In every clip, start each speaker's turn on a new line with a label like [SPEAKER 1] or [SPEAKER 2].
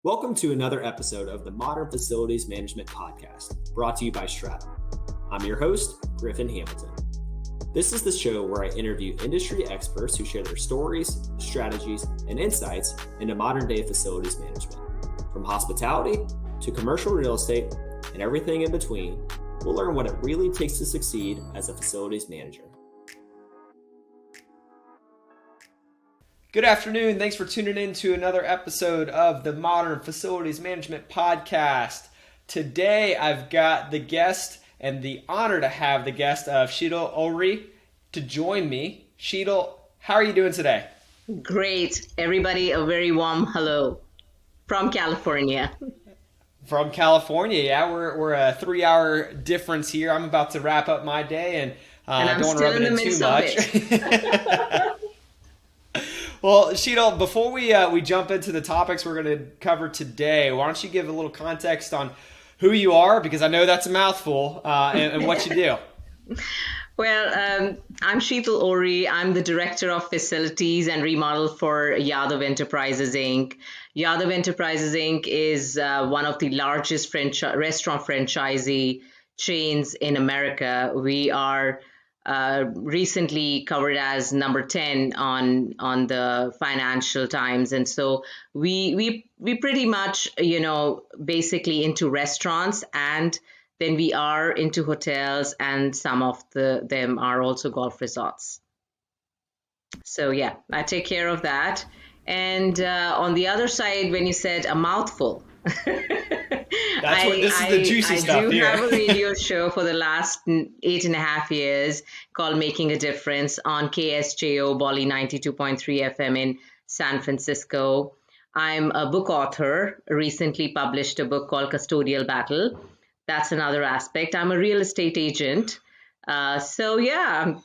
[SPEAKER 1] Welcome to another episode of the Modern Facilities Management Podcast, brought to you by Sheetal. I'm your host, Griffin Hamilton. This is the show where I interview industry experts who share their stories, strategies, and insights into modern-day facilities management. From hospitality to commercial real estate and everything in between, we'll learn what it really takes to succeed as a facilities manager. Good afternoon. Thanks for tuning in to another episode of the Modern Facilities Management Podcast. Today, I've got the guest and the honor to have the guest of Sheetal Ohri to join me. Sheetal, how are you doing today?
[SPEAKER 2] Great. Everybody, a very warm hello from California.
[SPEAKER 1] From California, yeah. We're a 3-hour difference here. I'm about to wrap up my day and
[SPEAKER 2] I'm
[SPEAKER 1] don't want to rub it in too much. Well, Sheetal, before we jump into the topics we're going to cover today, why don't you give a little context on who you are, because I know that's a mouthful, and what you do.
[SPEAKER 2] Well, I'm Sheetal Ohri. I'm the Director of Facilities and Remodel for Yadav Enterprises, Inc. Yadav Enterprises, Inc. is one of the largest restaurant franchisee chains in America. We are recently covered as number 10 on the Financial Times, and so we pretty much basically into restaurants, and then we are into hotels, and some of them are also golf resorts. So yeah, I take care of that. And on the other side, when you said a mouthful,
[SPEAKER 1] This is the juicy stuff
[SPEAKER 2] I do
[SPEAKER 1] here.
[SPEAKER 2] have a radio show for the last 8.5 years called Making a Difference on KSJO Bolly 92.3 FM in San Francisco. I'm a book author, recently published a book called Custodial Battle. That's another aspect. I'm a real estate agent. So yeah,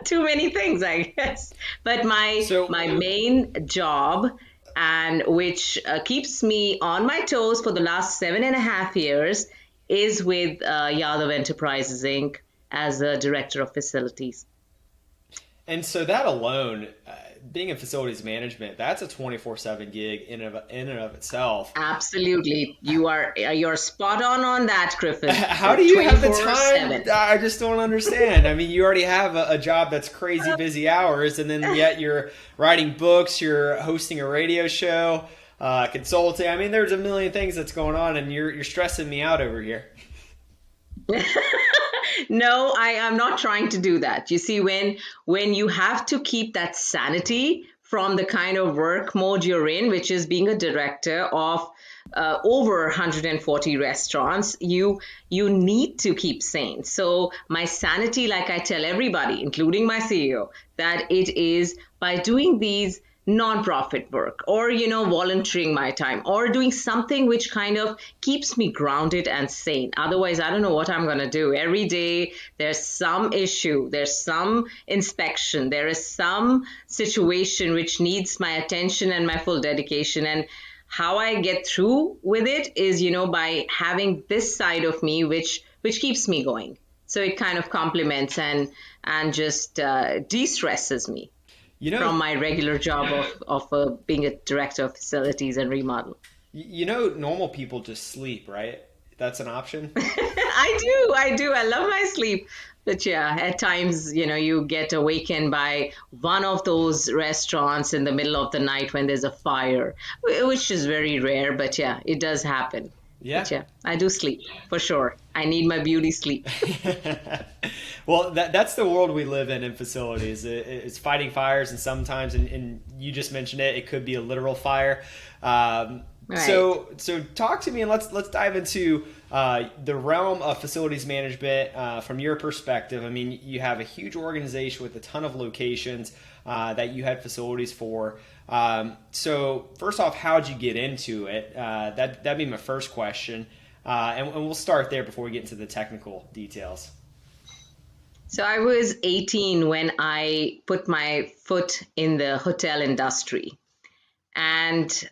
[SPEAKER 2] too many things, I guess. But my main job, and which keeps me on my toes for the last 7.5 years, is with Yadav Enterprises, Inc. as a Director of Facilities.
[SPEAKER 1] And so that alone, being in facilities management, that's a 24/7 gig in and of itself.
[SPEAKER 2] Absolutely. You're spot on that, Griffin.
[SPEAKER 1] How do you have the
[SPEAKER 2] 24/7.
[SPEAKER 1] time? I just don't understand. I mean, you already have a job that's crazy busy hours, and then yet you're writing books, you're hosting a radio show, consulting. I mean, there's a million things that's going on, and you're stressing me out over here.
[SPEAKER 2] No, I am not trying to do that. You see, when you have to keep that sanity from the kind of work mode you're in, which is being a director of over 140 restaurants, you need to keep sane. So my sanity, like I tell everybody, including my CEO, that it is by doing these nonprofit work, or volunteering my time, or doing something which kind of keeps me grounded and sane. Otherwise, I don't know what I'm going to do. Every day there's some issue, there's some inspection, there is some situation which needs my attention and my full dedication. And how I get through with it is by having this side of me which keeps me going. So it kind of complements and just de-stresses me from my regular job of being a Director of Facilities and Remodel.
[SPEAKER 1] Normal people just sleep, right? That's an option?
[SPEAKER 2] I do. I love my sleep. But yeah, at times, you get awakened by one of those restaurants in the middle of the night when there's a fire, which is very rare. But yeah, it does happen.
[SPEAKER 1] Yeah.
[SPEAKER 2] But yeah, I do sleep for sure. I need my beauty sleep.
[SPEAKER 1] Well, that's the world we live in facilities. It's fighting fires, and sometimes, and you just mentioned it could be a literal fire. Right. So talk to me, and let's dive into the realm of facilities management from your perspective. I mean, you have a huge organization with a ton of locations that you had facilities for. So first off, how'd you get into it? That'd be my first question, and we'll start there before we get into the technical details.
[SPEAKER 2] So I was 18 when I put my foot in the hotel industry, and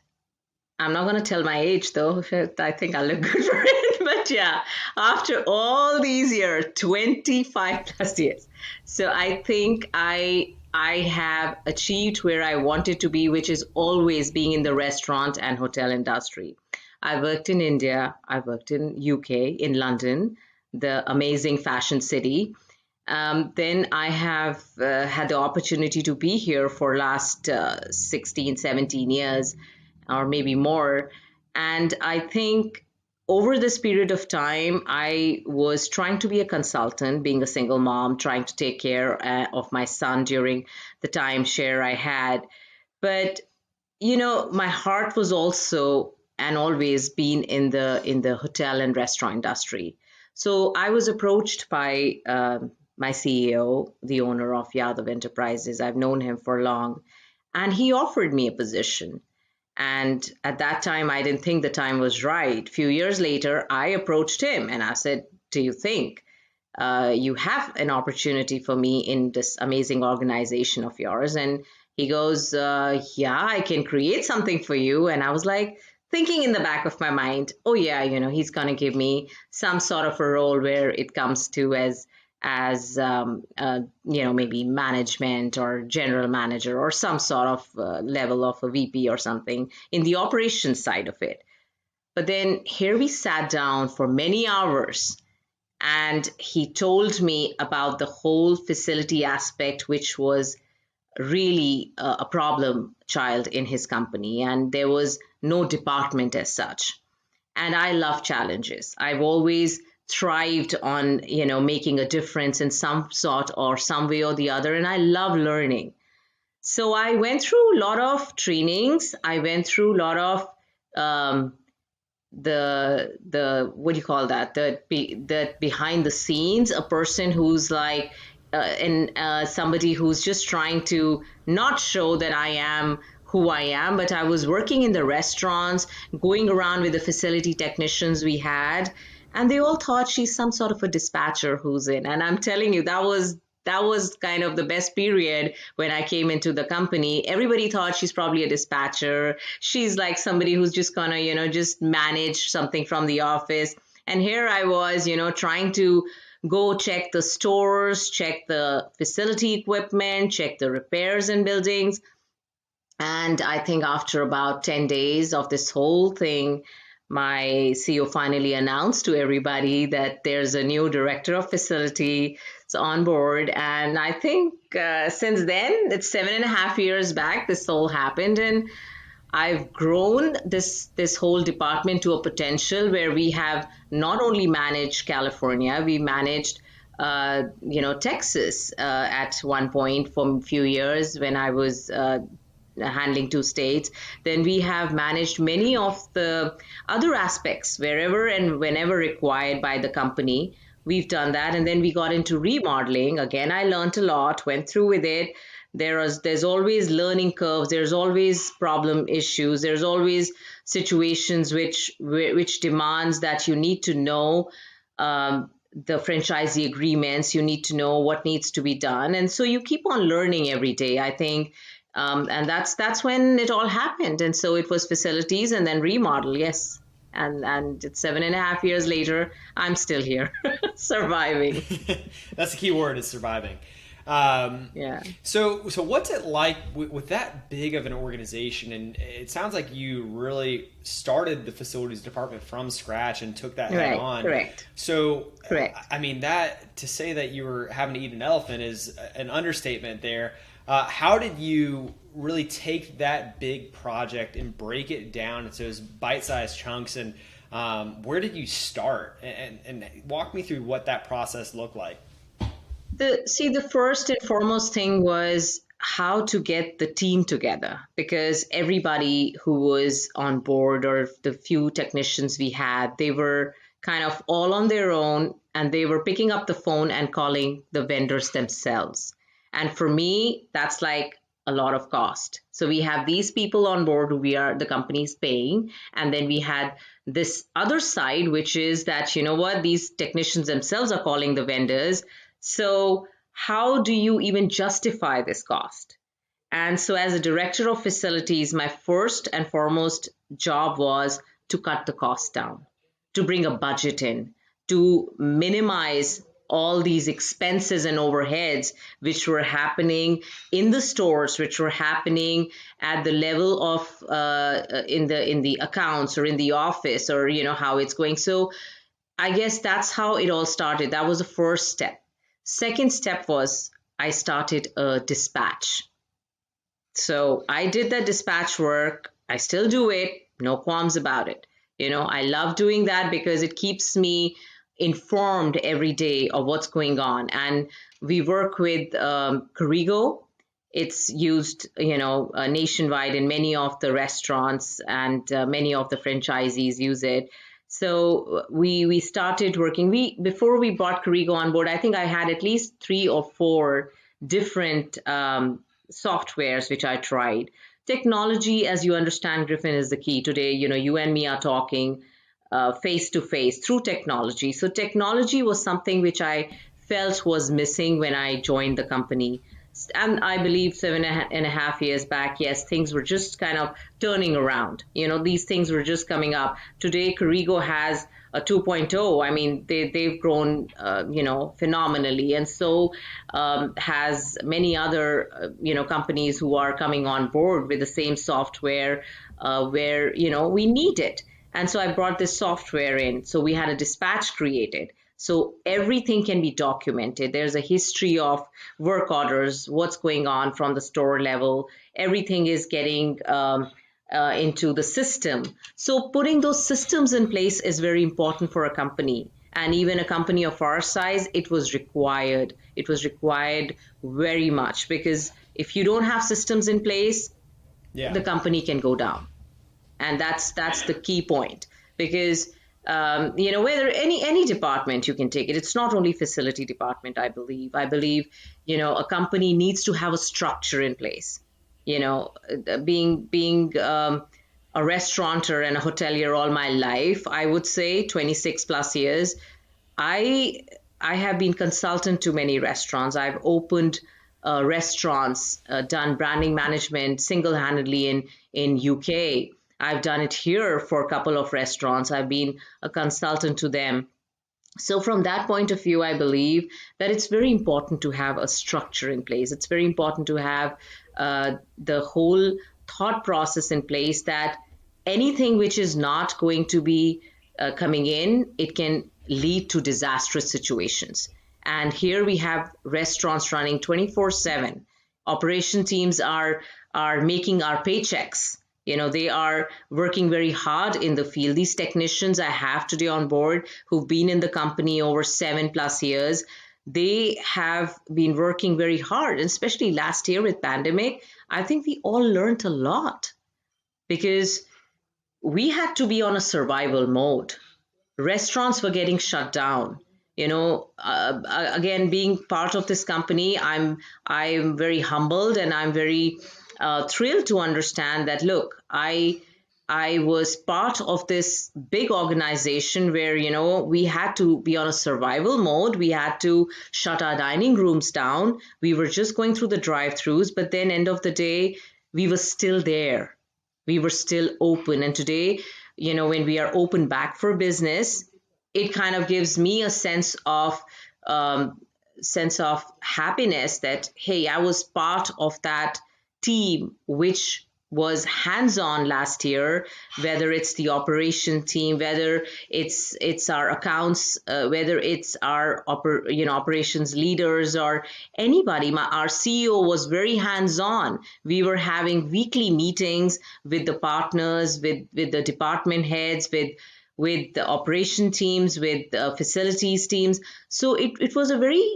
[SPEAKER 2] I'm not going to tell my age, though. I think I look good for it. But yeah, after all these years, 25 plus years. So I think I I have achieved where I wanted to be, which is always being in the restaurant and hotel industry. I worked in India, I worked in UK, in London, the amazing fashion city. Then I have had the opportunity to be here for last 16, 17 years, or maybe more. And I think over this period of time, I was trying to be a consultant, being a single mom, trying to take care of my son during the timeshare I had. But my heart was also and always been in the hotel and restaurant industry. So I was approached by my CEO, the owner of Yadav Enterprises. I've known him for long, and he offered me a position. And at that time, I didn't think the time was right. A few years later, I approached him and I said, "Do you think you have an opportunity for me in this amazing organization of yours?" And he goes, "Yeah, I can create something for you." And I was like, thinking in the back of my mind, oh yeah, he's going to give me some sort of a role where it comes to as maybe management or general manager or some sort of level of a VP or something in the operations side of it. But then here we sat down for many hours and he told me about the whole facility aspect, which was really a problem child in his company, and there was no department as such. And I love challenges. I've always thrived on making a difference in some sort or some way or the other, and I love learning. So I went through a lot of trainings. I went through a lot of um, the what do you call that, the behind the scenes, a person who's like and somebody who's just trying to not show that I am who I am, but I was working in the restaurants, going around with the facility technicians we had, and they all thought she's some sort of a dispatcher who's in. And I'm telling you, that was kind of the best period when I came into the company. Everybody thought she's probably a dispatcher. She's like somebody who's just gonna, just manage something from the office. And here I was, trying to go check the stores, check the facility equipment, check the repairs in buildings. And I think after about 10 days of this whole thing, my CEO finally announced to everybody that there's a new director of facility on board. And I think since then, it's 7.5 years back, this all happened. And I've grown this whole department to a potential where we have not only managed California, we managed Texas at one point for a few years when I was handling two states. Then we have managed many of the other aspects wherever and whenever required by the company. We've done that. And then we got into remodeling. Again, I learned a lot, went through with it. There's always learning curves. There's always problem issues. There's always situations which demands that you need to know the franchisee agreements. You need to know what needs to be done, and so you keep on learning every day, I think. And that's when it all happened. And so it was facilities and then remodel, yes. And it's 7.5 years later, I'm still here, surviving.
[SPEAKER 1] That's the key word, is surviving.
[SPEAKER 2] Yeah.
[SPEAKER 1] So what's it like with that big of an organization? And it sounds like you really started the facilities department from scratch and took that head
[SPEAKER 2] Right.
[SPEAKER 1] on.
[SPEAKER 2] Correct.
[SPEAKER 1] So,
[SPEAKER 2] Correct.
[SPEAKER 1] I mean, that to say that you were having to eat an elephant is an understatement there. How did you really take that big project and break it down into those bite-sized chunks? And where did you start? And walk me through what that process looked like.
[SPEAKER 2] The first and foremost thing was how to get the team together, because everybody who was on board, or the few technicians we had, they were kind of all on their own, and they were picking up the phone and calling the vendors themselves. And for me, that's like a lot of cost. So we have these people on board who the company's paying. And then we had this other side, which is that, these technicians themselves are calling the vendors. So how do you even justify this cost? And so as a director of facilities, my first and foremost job was to cut the cost down, to bring a budget in, to minimize all these expenses and overheads which were happening in the stores, which were happening at the level of in the accounts or in the office, or how it's going. So I guess that's how it all started. That was the first step. Second step was I started a dispatch. So I did that dispatch work. I still do it, no qualms about it. I love doing that because it keeps me informed every day of what's going on. And we work with Corrigo. It's used, nationwide in many of the restaurants, and many of the franchisees use it. So we started working. We Before we brought Corrigo on board, I think I had at least 3 or 4 different softwares which I tried. Technology, as you understand, Griffin, is the key today. You and me are talking face to face through technology. So technology was something which I felt was missing when I joined the company. And I believe 7.5 years back, yes, things were just kind of turning around. These things were just coming up. Today, Corrigo has a 2.0. I mean, they've grown, phenomenally. And so has many other, companies who are coming on board with the same software where, we need it. And so I brought this software in. So we had a dispatch created. So everything can be documented. There's a history of work orders, what's going on from the store level. Everything is getting into the system. So putting those systems in place is very important for a company. And even a company of our size, it was required. It was required very much, because if you don't have systems in place,
[SPEAKER 1] Yeah.
[SPEAKER 2] the company can go down. And that's the key point, because whether any department you can take it, it's not only facility department. I believe a company needs to have a structure in place. Being a restaurateur and a hotelier all my life, I would say 26 plus years, I I have been consultant to many restaurants. I've opened restaurants, done branding management single-handedly in UK. I've done it here for a couple of restaurants. I've been a consultant to them. So from that point of view, I believe that it's very important to have a structure in place. It's very important to have the whole thought process in place, that anything which is not going to be coming in, it can lead to disastrous situations. And here we have restaurants running 24/7. Operation teams are making our paychecks. They are working very hard in the field. These technicians I have today on board, who've been in the company over 7+ years, they have been working very hard. And especially last year with pandemic, I think we all learned a lot, because we had to be on a survival mode. Restaurants were getting shut down. Again, being part of this company, I'm very humbled, and I'm very thrilled to understand that, look, I was part of this big organization where, we had to be on a survival mode. We had to shut our dining rooms down. We were just going through the drive-throughs, but then end of the day, we were still there. We were still open. And today, when we are open back for business, it kind of gives me a um, sense of happiness that, hey, I was part of that team which was hands-on last year, whether it's the operation team, whether it's our accounts, whether it's our operations leaders, or anybody. Our CEO was very hands-on. We were having weekly meetings with the partners, with the department heads, with the operation teams, with facilities teams. So it was a very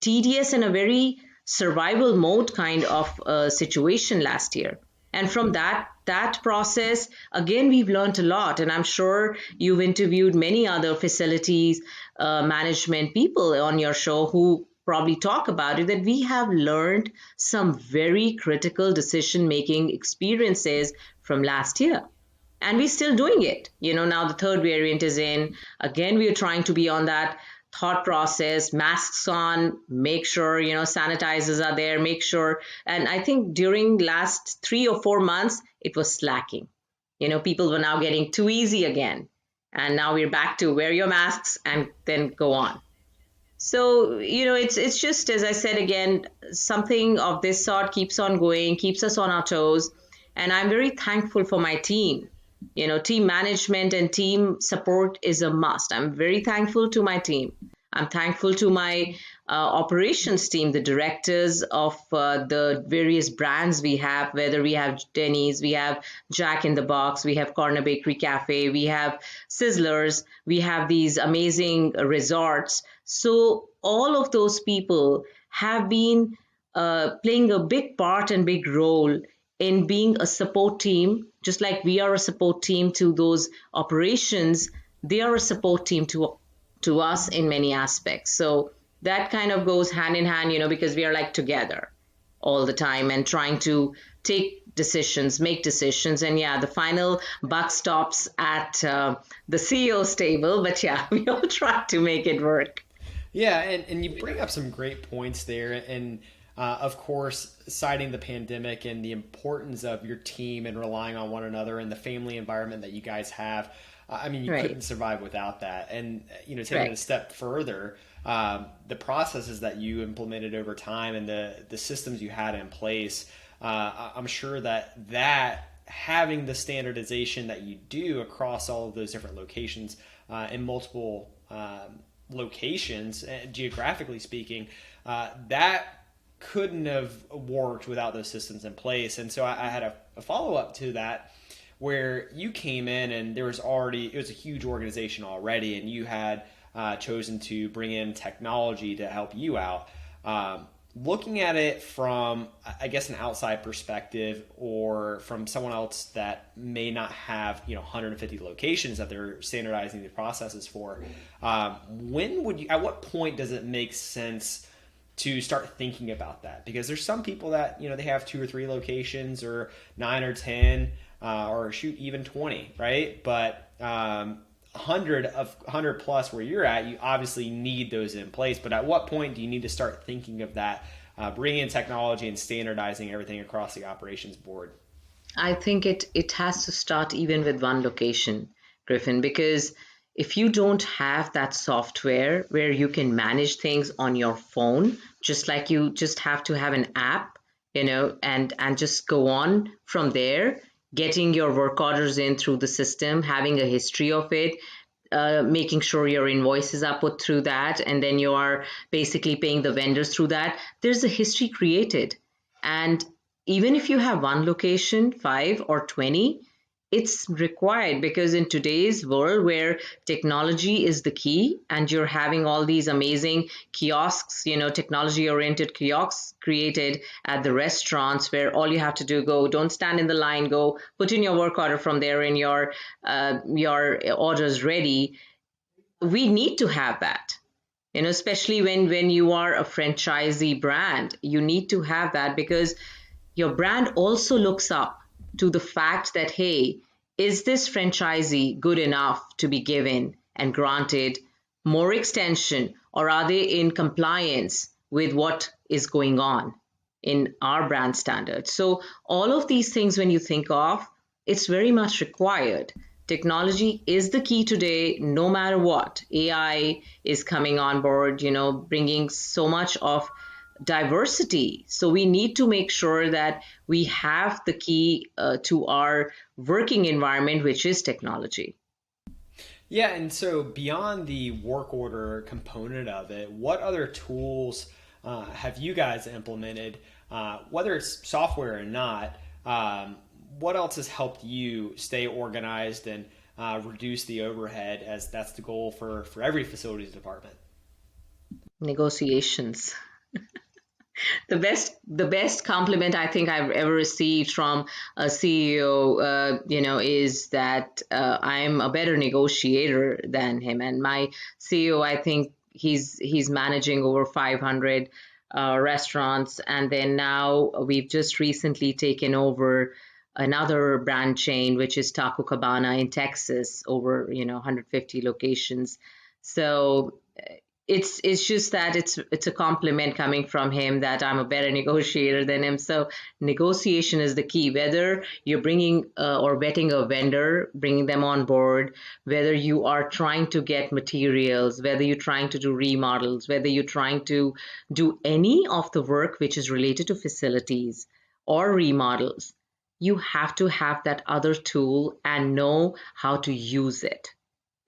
[SPEAKER 2] tedious and a very survival mode kind of situation last year. And from that process, again, we've learned a lot. And I'm sure you've interviewed many other facilities management people on your show who probably talk about it, that we have learned some very critical decision making experiences from last year. And we're still doing it. Now the third variant is in. Again, we are trying to be on that thought process, masks on, make sure, sanitizers are there, make sure. And I think during last 3 or 4 months, it was slacking. People were now getting too easy again. And now we're back to wear your masks and then go on. So, it's just, as I said again, something of this sort keeps on going, keeps us on our toes. And I'm very thankful for my team. Team management and team support is a must. I'm very thankful to my team. I'm thankful to my operations team, the directors of the various brands we have, whether we have Denny's, we have Jack in the Box, we have Corner Bakery Cafe, we have Sizzlers, we have these amazing resorts. So all of those people have been playing a big part and big role in being a support team, just like we are a support team to those operations. They are a support team to us in many aspects. So that kind of goes hand in hand, because we are like together all the time and trying to take decisions, make decisions. And yeah, the final buck stops at the CEO's table. But yeah, we all try to make it work.
[SPEAKER 1] Yeah, and you bring up some great points there. And of course, citing the pandemic and the importance of your team and relying on one another and the family environment that you guys have. I mean, you couldn't
[SPEAKER 2] Right,
[SPEAKER 1] survive without that. And, taking it a
[SPEAKER 2] right.
[SPEAKER 1] step further, the processes that you implemented over time and the systems you had in place, I'm sure that having the standardization that you do across all of those different locations in multiple locations, geographically speaking, that couldn't have worked without those systems in place. And so I had a follow up to that where you came in and it was a huge organization already, and you had chosen to bring in technology to help you out. Looking at it from, I guess, an outside perspective, or from someone else that may not have 150 locations that they're standardizing the processes for, at what point does it make sense to start thinking about that? Because there's some people that they have 2 or 3 locations, or 9 or 10, or shoot, even 20, right? But 100 plus where you're at, you obviously need those in place. But at what point do you need to start thinking of that, bringing in technology and standardizing everything across the operations board?
[SPEAKER 2] I think it has to start even with one location, Griffin, because if you don't have that software where you can manage things on your phone, just like you just have to have an app, and just go on from there, getting your work orders in through the system, having a history of it, making sure your invoices are put through that, and then you are basically paying the vendors through that. There's a history created. And even if you have one location, 5 or 20, it's required, because in today's world where technology is the key and you're having all these amazing kiosks, technology oriented kiosks created at the restaurants, where all you have to do, go, don't stand in the line, go put in your work order from there, and your orders ready. We need to have that, especially when you are a franchisee brand. You need to have that, because your brand also looks up to the fact that, hey, is this franchisee good enough to be given and granted more extension, or are they in compliance with what is going on in our brand standards? So all of these things, when you think of, it's very much required. Technology is the key today, no matter what. AI is coming on board, bringing so much of diversity. So we need to make sure that we have the key to our working environment, which is technology.
[SPEAKER 1] Yeah, and so beyond the work order component of it, what other tools have you guys implemented, whether it's software or not? What else has helped you stay organized and reduce the overhead, as that's the goal for every facilities department?
[SPEAKER 2] Negotiations. The best compliment I think I've ever received from a CEO, is that I'm a better negotiator than him. And my CEO, I think he's managing over 500 restaurants, and then now we've just recently taken over another brand chain, which is Taco Cabana in Texas, over 150 locations. So it's just that it's a compliment coming from him that I'm a better negotiator than him. So negotiation is the key. Whether you're bringing or vetting a vendor, bringing them on board, whether you are trying to get materials, whether you're trying to do remodels, whether you're trying to do any of the work which is related to facilities or remodels, you have to have that other tool and know how to use it,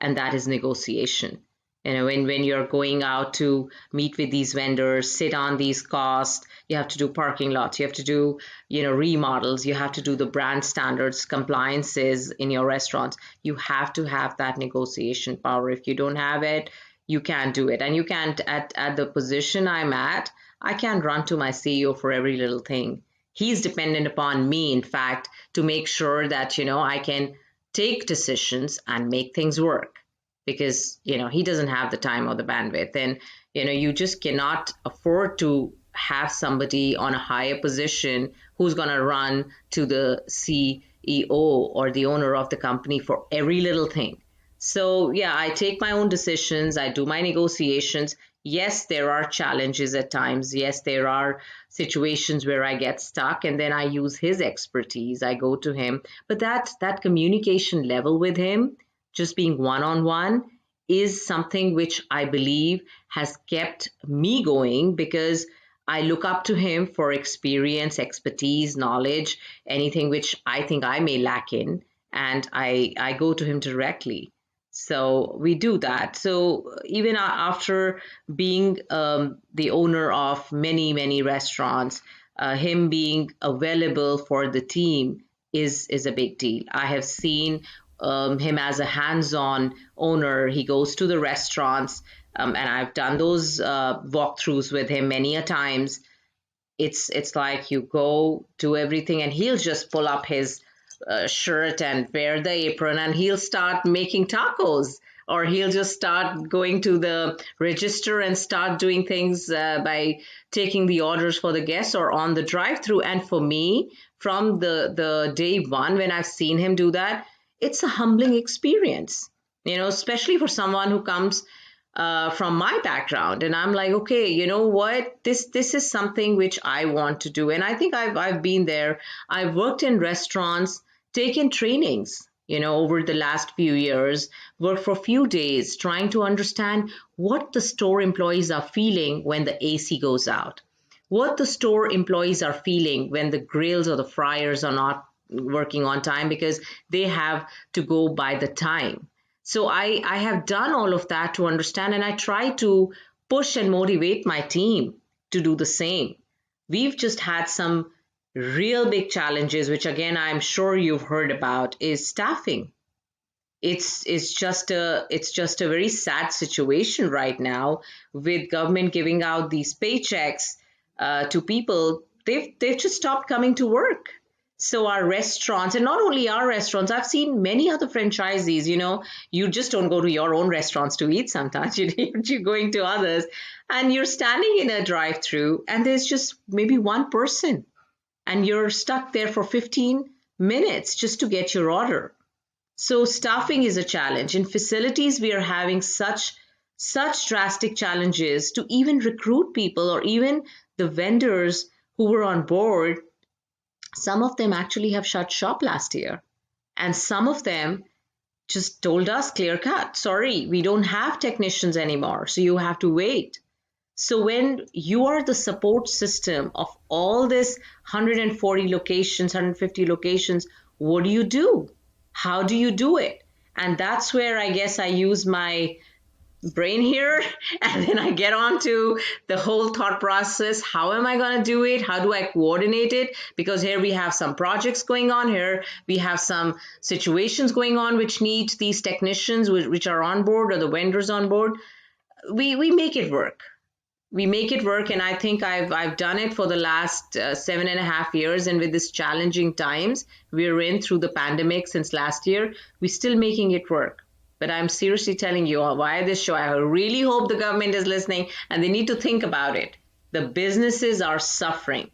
[SPEAKER 2] and that is negotiation. When you're going out to meet with these vendors, sit on these costs, you have to do parking lots, you have to do, remodels, you have to do the brand standards, compliances in your restaurants. You have to have that negotiation power. If you don't have it, you can't do it. And you can't, at the position I'm at, I can't run to my CEO for every little thing. He's dependent upon me, in fact, to make sure that, I can take decisions and make things work, because he doesn't have the time or the bandwidth. And you just cannot afford to have somebody on a higher position who's going to run to the CEO or the owner of the company for every little thing. So yeah, I take my own decisions, I do my negotiations. Yes, there are challenges at times. Yes, there are situations where I get stuck, and then I use his expertise. I go to him. But that communication level with him, just being one on one, is something which I believe has kept me going, because I look up to him for experience, expertise, knowledge, anything which I think I may lack in, and I go to him directly. So we do that. So even after being the owner of many, many restaurants, him being available for the team is a big deal. I have seen him as a hands-on owner. He goes to the restaurants, and I've done those walkthroughs with him many a times. It's like you go do everything, and he'll just pull up his shirt and wear the apron, and he'll start making tacos, or he'll just start going to the register and start doing things by taking the orders for the guests or on the drive-through. And for me, from the day one when I've seen him do that, it's a humbling experience, especially for someone who comes from my background. And I'm like, okay, you know what? This is something which I want to do. And I think I've been there. I've worked in restaurants, taken trainings, over the last few years, worked for a few days trying to understand what the store employees are feeling when the AC goes out, what the store employees are feeling when the grills or the fryers are not working on time because they have to go by the time. So I have done all of that to understand, and I try to push and motivate my team to do the same. We've just had some real big challenges, which again I'm sure you've heard about, is staffing. It's just a very sad situation right now, with government giving out these paychecks to people. They've just stopped coming to work. So our restaurants, and not only our restaurants, I've seen many other franchisees, you just don't go to your own restaurants to eat sometimes. You're going to others, and you're standing in a drive-through, and there's just maybe one person, and you're stuck there for 15 minutes just to get your order. So staffing is a challenge. In facilities, we are having such drastic challenges to even recruit people, or even the vendors who were on board. Some of them actually have shut shop last year, and some of them just told us clear cut, sorry, we don't have technicians anymore, so you have to wait. So when you are the support system of all this 140 locations, 150 locations, what do you do? How do you do it? And that's where I guess I use my brain here, and then I get on to the whole thought process. How am I going to do it? How do I coordinate it? Because here we have some projects going on, here we have some situations going on which need these technicians which are on board, or the vendors on board. We make it work. We make it work, and I think I've done it for the last 7.5 years. And with this challenging times we're in through the pandemic since last year, we're still making it work. But I'm seriously telling you via this show, I really hope the government is listening, and they need to think about it. The businesses are suffering,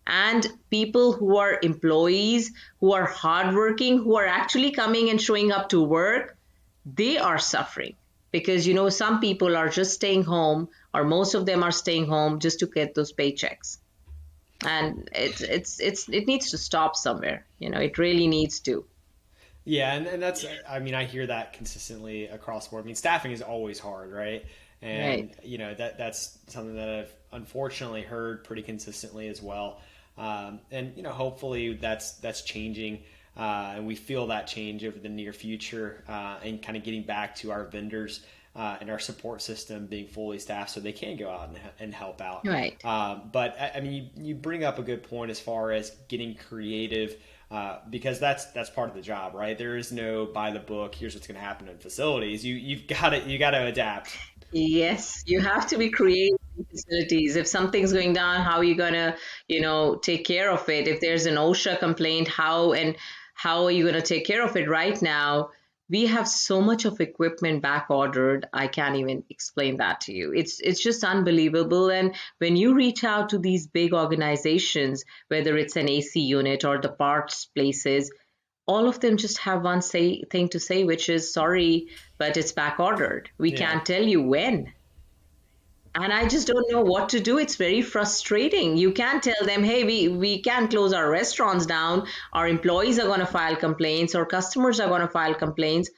[SPEAKER 2] and people who are employees, who are hardworking, who are actually coming and showing up to work, they are suffering. because some people are just staying home, or most of them are staying home just to get those paychecks. And it needs to stop somewhere. It really needs to.
[SPEAKER 1] Yeah, and that's, I mean, I hear that consistently across the board. I mean, staffing is always hard, right?
[SPEAKER 2] Right.
[SPEAKER 1] And that's something that I've unfortunately heard pretty consistently as well. And hopefully that's changing, and we feel that change over the near future, and kind of getting back to our vendors. And our support system being fully staffed so they can go out and help out.
[SPEAKER 2] Right.
[SPEAKER 1] But I mean, you bring up a good point as far as getting creative, because that's part of the job, right? There is no by the book. Here's what's going to happen in facilities. You got to adapt.
[SPEAKER 2] Yes, you have to be creative in facilities. If something's going down, how are you gonna, take care of it? If there's an OSHA complaint, how are you gonna take care of it? Right now, we have so much of equipment back ordered. I can't even explain that to you. It's just unbelievable. And when you reach out to these big organizations, whether it's an AC unit or the parts places, all of them just have one thing to say, which is sorry, but it's back ordered. We
[SPEAKER 1] Yeah.
[SPEAKER 2] can't tell you when. And I just don't know what to do. It's very frustrating. You can't tell them, hey, we can't close our restaurants down. Our employees are going to file complaints, or customers are going to file complaints.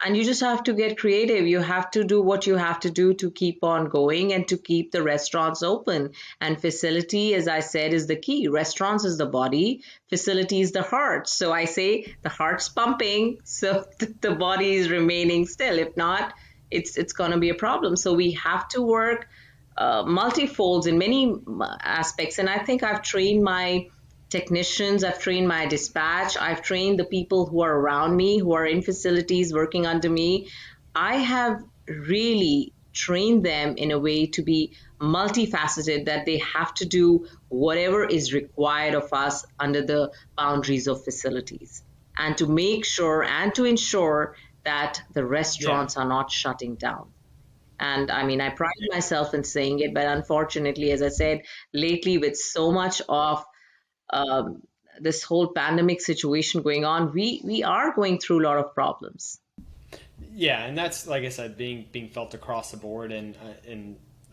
[SPEAKER 2] And you just have to get creative. You have to do what you have to do to keep on going and to keep the restaurants open. And facility, as I said, is the key. Restaurants is the body, facility is the heart. So I say the heart's pumping, so the body is remaining still. If not, it's going to be a problem. So we have to work multifolds in many aspects. And I think I've trained my technicians, I've trained my dispatch, I've trained the people who are around me, who are in facilities working under me. I have really trained them in a way to be multifaceted, that they have to do whatever is required of us under the boundaries of facilities, and to make sure and to ensure that the
[SPEAKER 1] Yeah.
[SPEAKER 2] restaurants are not shutting down. And I mean, I pride myself in saying it, but unfortunately, as I said, lately with so much of um, this whole pandemic situation going on, we are going through a lot of problems.
[SPEAKER 1] Yeah, and that's, like I said, being felt across the board, and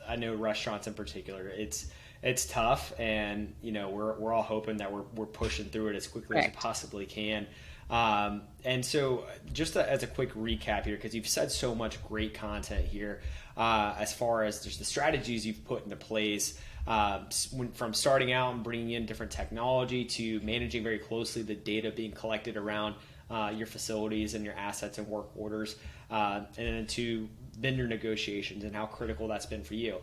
[SPEAKER 1] I know restaurants in particular. It's tough, and we're all hoping that we're pushing through it as quickly as we
[SPEAKER 2] Correct.
[SPEAKER 1] possibly can. And so, just as a quick recap here, because you've said so much great content here, as far as there's the strategies you've put into place, from starting out and bringing in different technology to managing very closely the data being collected around your facilities and your assets and work orders, and then to vendor negotiations and how critical that's been for you.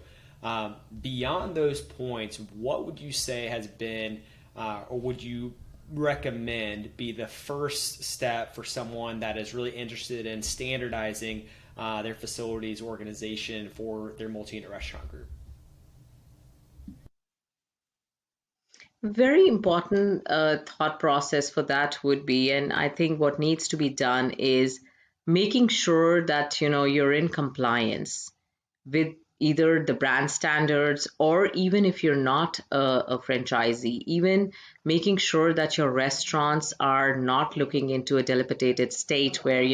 [SPEAKER 1] Beyond those points, what would you say has been, or would you recommend be the first step for someone that is really interested in standardizing their facilities organization for their multi-unit restaurant group?
[SPEAKER 2] Very important thought process for that would be, and I think what needs to be done is making sure that you're in compliance with either the brand standards, or even if you're not a franchisee, even making sure that your restaurants are not looking into a dilapidated state where,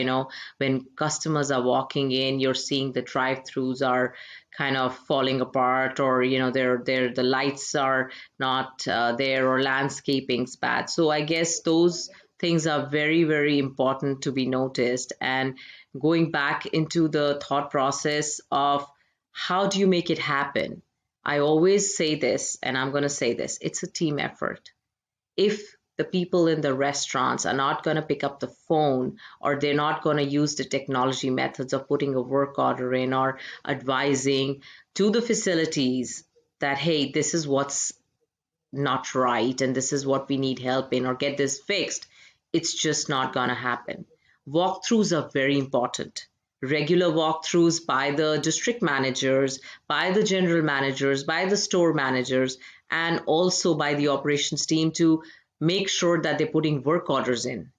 [SPEAKER 2] when customers are walking in, you're seeing the drive-throughs are kind of falling apart, or the lights are not there, or landscaping's bad. So I guess those things are very, very important to be noticed. And going back into the thought process of how do you make it happen? I always say this, and I'm going to say this, it's a team effort. If the people in the restaurants are not going to pick up the phone, or they're not going to use the technology methods of putting a work order in, or advising to the facilities that, hey, this is what's not right and this is what we need help in, or get this fixed, it's just not going to happen. Walkthroughs are very important. Regular walkthroughs by the district managers, by the general managers, by the store managers, and also by the operations team, to make sure that they're putting work orders in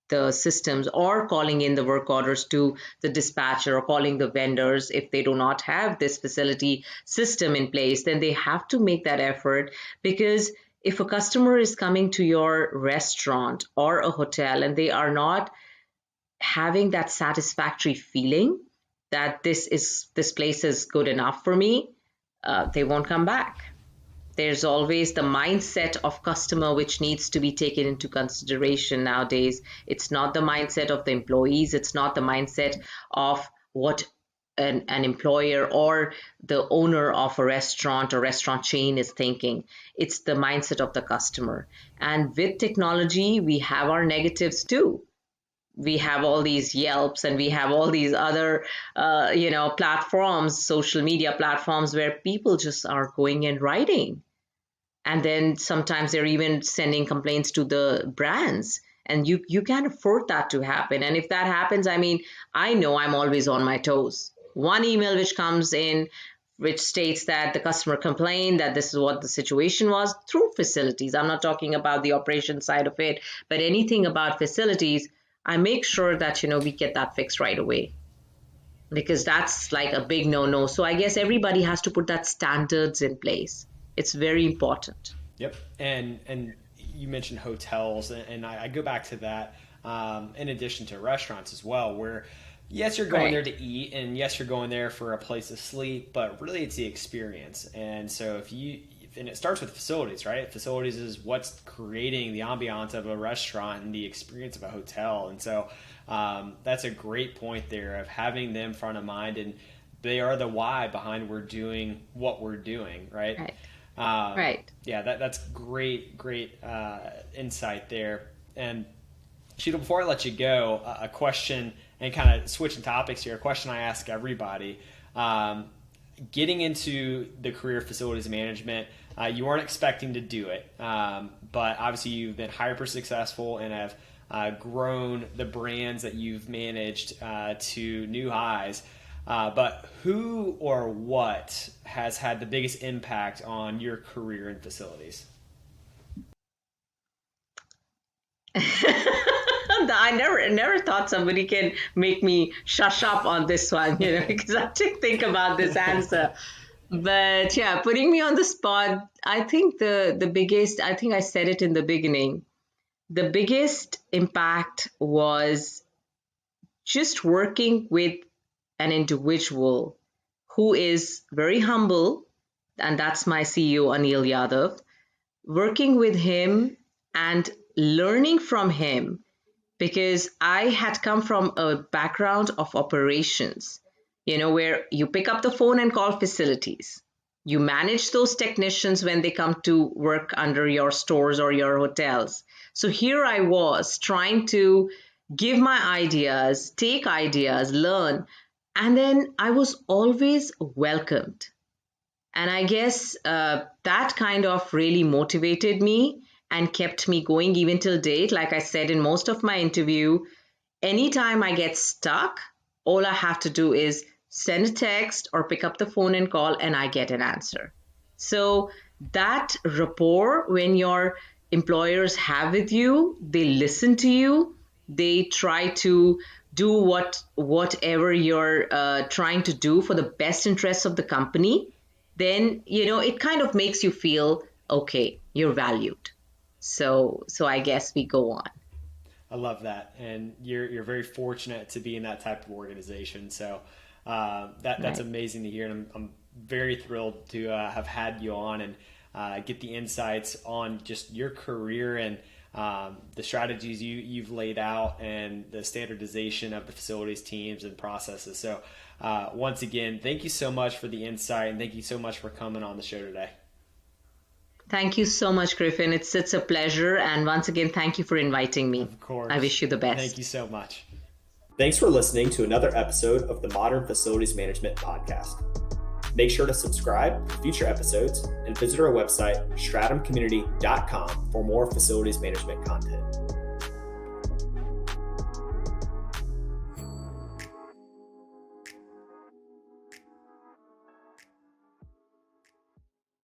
[SPEAKER 2] the systems, or calling in the work orders to the dispatcher, or calling the vendors. If they do not have this facility system in place, then they have to make that effort. Because if a customer is coming to your restaurant or a hotel and they are not having that satisfactory feeling, that this place is good enough for me, they won't come back. There's always the mindset of customer which needs to be taken into consideration nowadays. It's not the mindset of the employees. It's not the mindset of what an employer or the owner of a restaurant or restaurant chain is thinking. It's the mindset of the customer. And with technology, we have our negatives too. We have all these Yelps and we have all these other, platforms, social media platforms where people just are going and writing. And then sometimes they're even sending complaints to the brands. And you can't afford that to happen. And if that happens, I mean, I know I'm always on my toes. One email which comes in, which states that the customer complained that this is what the situation was through facilities. I'm not talking about the operation side of it, but anything about facilities, I make sure that, we get that fixed right away, because that's like a big no-no. So I guess everybody has to put that standards in place. It's very important.
[SPEAKER 1] Yep. And you mentioned hotels, and I go back to that in addition to restaurants as well, where yes, you're going there to eat, and yes, you're going there for a place to sleep, but really it's the experience. And so and it starts with facilities, right? Facilities is what's creating the ambiance of a restaurant and the experience of a hotel. And so that's a great point there of having them front of mind, and they are the why behind we're doing what we're doing, right?
[SPEAKER 2] Right.
[SPEAKER 1] Yeah, that's great insight there. And Sheetal, before I let you go, a question, and kind of switching topics here, a question I ask everybody. Getting into the career of facilities management, you weren't expecting to do it, but obviously you've been hyper successful and have grown the brands that you've managed to new highs. But who or what has had the biggest impact on your career in facilities?
[SPEAKER 2] I never thought somebody can make me shush up on this one, because I didn't think about this answer. But yeah, putting me on the spot, I think the biggest, I think I said it in the beginning, the biggest impact was just working with an individual who is very humble, and that's my CEO, Anil Yadav, working with him and learning from him, because I had come from a background of operations, where you pick up the phone and call facilities. You manage those technicians when they come to work under your stores or your hotels. So here I was trying to give my ideas, take ideas, learn, and then I was always welcomed. And I guess that kind of really motivated me and kept me going even till date. Like I said in most of my interview, anytime I get stuck, all I have to do is send a text or pick up the phone and call, and I get an answer. So that rapport when your employers have with you, they listen to you, they try to do whatever you're trying to do for the best interests of the company, then it kind of makes you feel okay, you're valued. So I guess we go on.
[SPEAKER 1] I love that, and you're very fortunate to be in that type of organization. So that's amazing to hear, and I'm very thrilled to have had you on and get the insights on just your career and the strategies you've laid out and the standardization of the facilities teams and processes. So once again, thank you so much for the insight, and thank you so much for coming on the show today.
[SPEAKER 2] Thank you so much, Griffin. It's a pleasure. And once again, thank you for inviting me.
[SPEAKER 1] Of course.
[SPEAKER 2] I wish you the best.
[SPEAKER 1] Thank you so much.
[SPEAKER 3] Thanks for listening to another episode of the Modern Facilities Management Podcast. Make sure to subscribe to future episodes and visit our website, stratumcommunity.com, for more facilities management content.